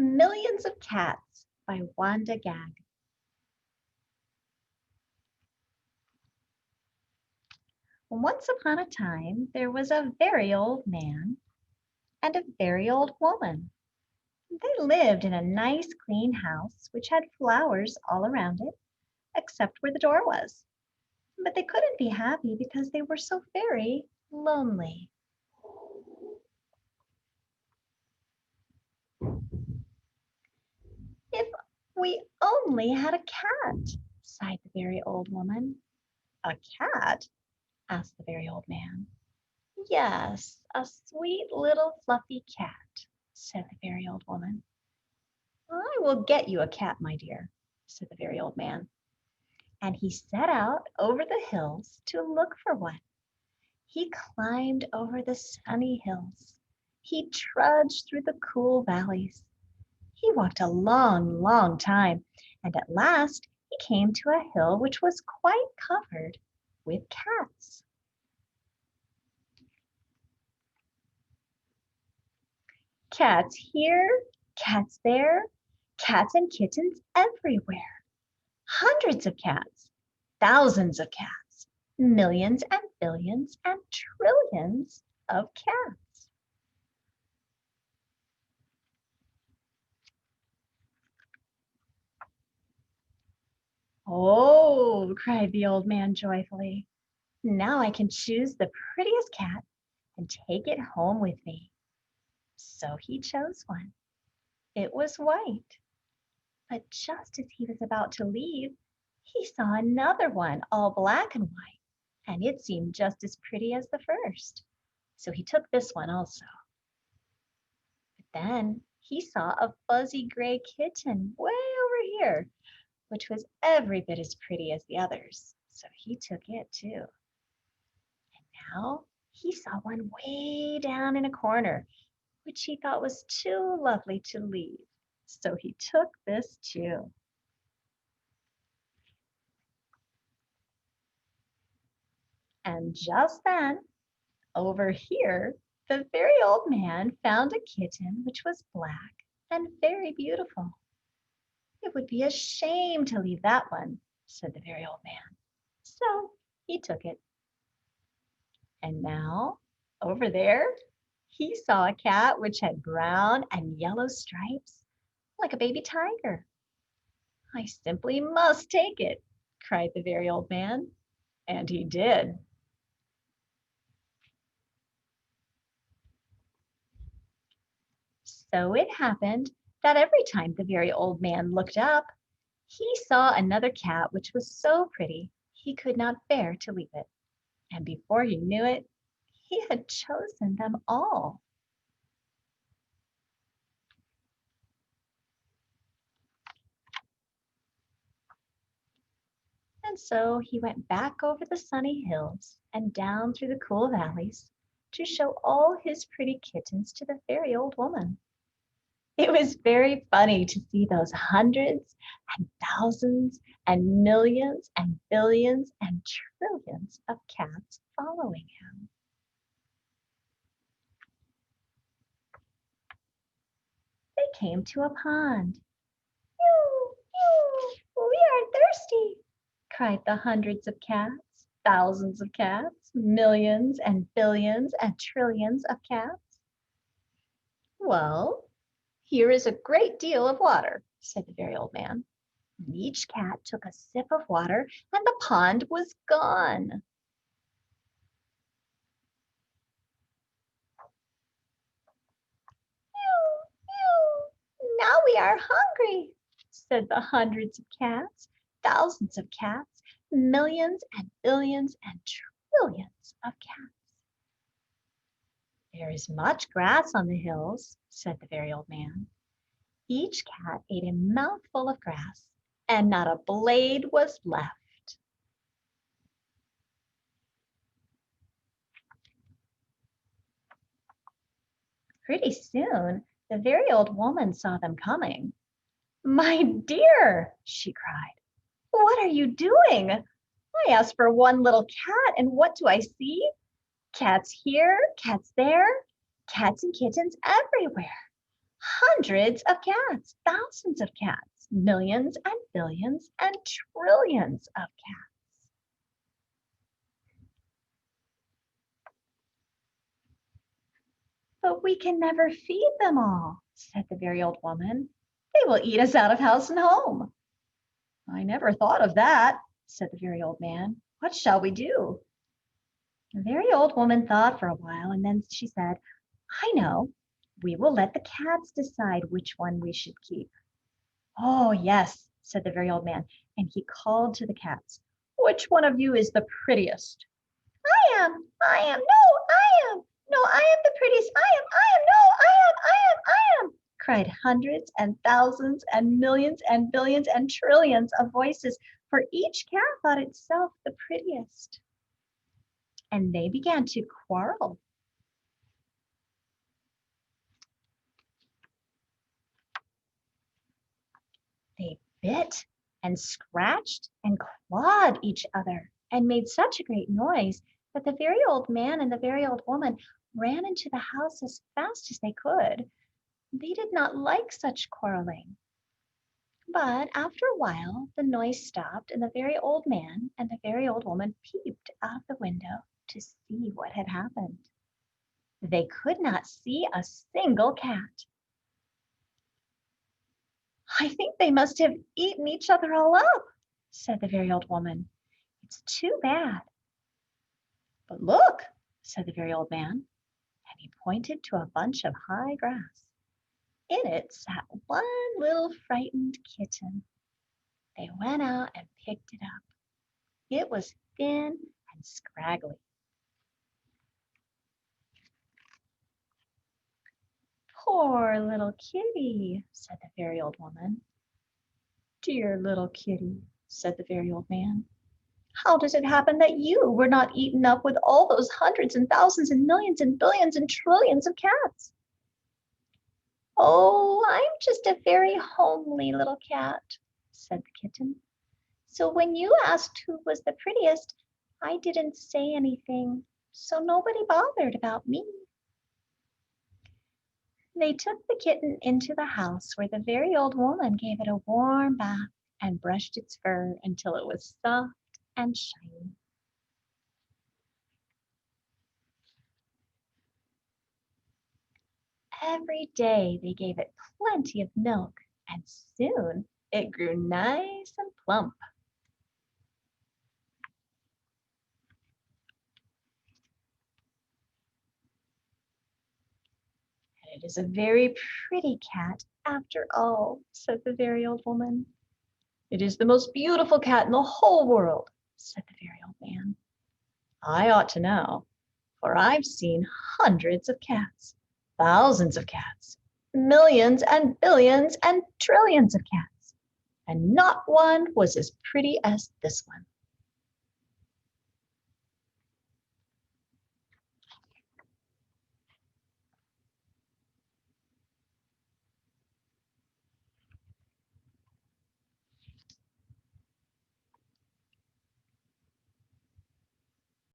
Millions of Cats by Wanda Gag. Once upon a time, there was a very old man and a very old woman. They lived in a nice, clean house which had flowers all around it, except where the door was. But they couldn't be happy because they were so very lonely. If we only had a cat, sighed the very old woman. A cat? Asked the very old man. Yes, a sweet little fluffy cat, said the very old woman. I will get you a cat, my dear, said the very old man. And he set out over the hills to look for one. He climbed over the sunny hills. He trudged through the cool valleys. He walked a long, long time, and at last he came to a hill which was quite covered with cats. Cats here, cats there, cats and kittens everywhere. Hundreds of cats, thousands of cats, millions and billions and trillions of cats. Oh, cried the old man joyfully. Now I can choose the prettiest cat and take it home with me. So he chose one. It was white. But just as he was about to leave, he saw another one, all black and white, and it seemed just as pretty as the first. So he took this one also. But then he saw a fuzzy gray kitten way over here, which was every bit as pretty as the others. So he took it too. And now he saw one way down in a corner, which he thought was too lovely to leave. So he took this too. And just then, over here, the very old man found a kitten which was black and very beautiful. It would be a shame to leave that one, said the very old man. So he took it. And now, over there, he saw a cat which had brown and yellow stripes, like a baby tiger. I simply must take it, cried the very old man. And he did. So it happened that every time the very old man looked up, he saw another cat which was so pretty he could not bear to leave it. And before he knew it, he had chosen them all. And so he went back over the sunny hills and down through the cool valleys to show all his pretty kittens to the very old woman. It was very funny to see those hundreds and thousands and millions and billions and trillions of cats following him. They came to a pond. "Yoo, yoo, we are thirsty," cried the hundreds of cats, thousands of cats, millions and billions and trillions of cats. Well, here is a great deal of water, said the very old man. And each cat took a sip of water and the pond was gone. Now we are hungry, said the hundreds of cats, thousands of cats, millions and billions and trillions of cats. There is much grass on the hills, said the very old man. Each cat ate a mouthful of grass, and not a blade was left. Pretty soon, the very old woman saw them coming. "My dear," she cried, "what are you doing? I asked for one little cat, and what do I see? Cats here, cats there, cats and kittens everywhere. Hundreds of cats, thousands of cats, millions and billions and trillions of cats. But we can never feed them all, said the very old woman. They will eat us out of house and home. I never thought of that, said the very old man. What shall we do? The very old woman thought for a while, and then she said, I know. We will let the cats decide which one we should keep. Oh, yes, said the very old man, and he called to the cats. Which one of you is the prettiest? I am, no, I am. No, I am the prettiest. I am, no, I am, cried hundreds and thousands and millions and billions and trillions of voices, for each cat thought itself the prettiest. And they began to quarrel. They bit and scratched and clawed each other and made such a great noise that the very old man and the very old woman ran into the house as fast as they could. They did not like such quarreling. But after a while, the noise stopped, and the very old man and the very old woman peeped out of the window to see what had happened. They could not see a single cat. I think they must have eaten each other all up, said the very old woman. It's too bad. But look, said the very old man, and he pointed to a bunch of high grass. In it sat one little frightened kitten. They went out and picked it up. It was thin and scraggly. Poor little kitty, said the very old woman. Dear little kitty, said the very old man. How does it happen that you were not eaten up with all those hundreds and thousands and millions and billions and trillions of cats? Oh, I'm just a very homely little cat, said the kitten. So when you asked who was the prettiest, I didn't say anything, so nobody bothered about me. They took the kitten into the house where the very old woman gave it a warm bath and brushed its fur until it was soft and shiny. Every day they gave it plenty of milk, and soon it grew nice and plump. It is a very pretty cat after all, said the very old woman. It is the most beautiful cat in the whole world, said the very old man. I ought to know, for I've seen hundreds of cats, thousands of cats, millions and billions and trillions of cats, and not one was as pretty as this one.